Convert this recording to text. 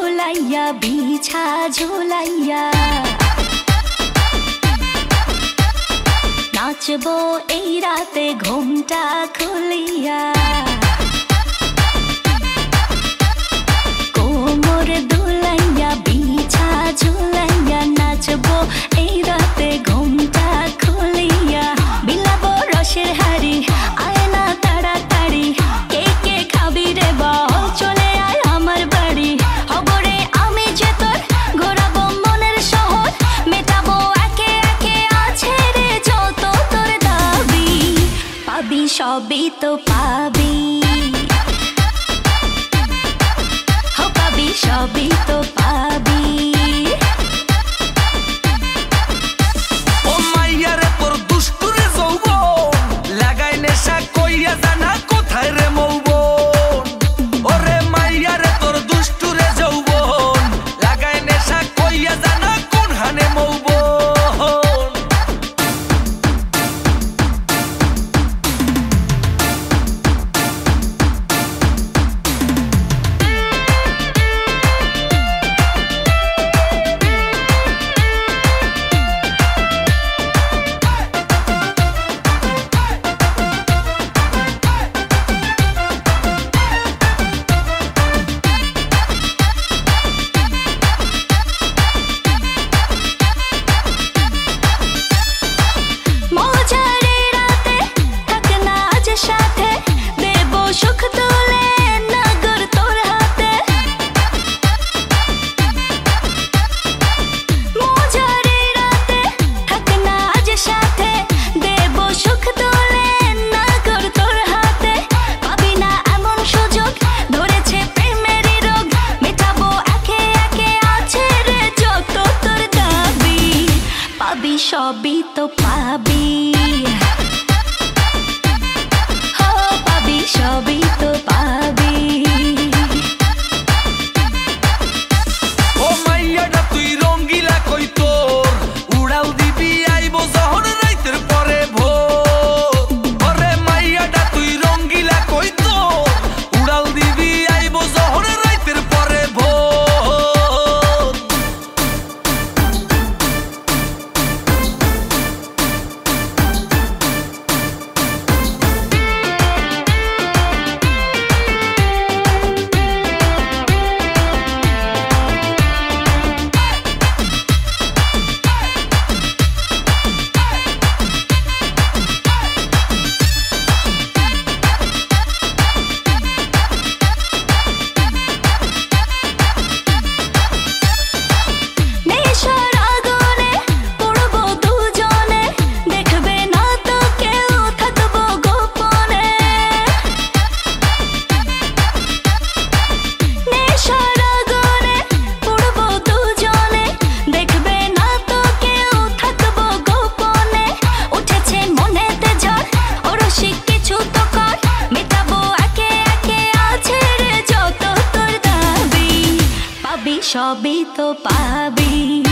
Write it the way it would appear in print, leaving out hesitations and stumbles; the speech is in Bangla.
দোলাইয়া বিছা ঝোলাইয়া নাচবো এই রাতে ঘুমটা খুলিয়া কোমর দোলাইয়া বিছা ঝোলাইয়া নাচবো এই রাতে ঘুমটা খুলিয়া বিলাবো রসের হাড়ি আয় না তাড়াতাড়ি কে কে খাবি রে বল চলে আয় আমার বাড়ি হবরে আমি যে তোর ঘোরাবো মনের শহর মেটাবো একে একে আছে রে যত তোর দাবি পাবি সবই তো পাবি পাবি সবই তো পাবি ও মাইয়ারে তোর দুষ্টুরে যৌবন লাগাই নেশা কইয়া জানা কোথায় রে মৌবন ওরে মাইয়ারে তোর দুষ্টুরে যৌবন লাগাই নেশা কইয়া জানা কোন হানে মৌবন সবই তো পাবি পাবি সবই তো পাবি ও মাইয়াটা তুই রঙ্গিলা কই তোর উড়াল দিবি আইবো যখন রাইতের পরে ভোর ওরে মাইয়াটা তুই রঙ্গিলা কই তোর উড়াল দিবি আইবো যখন রাইতের পরে ভোর সবই তো পাবি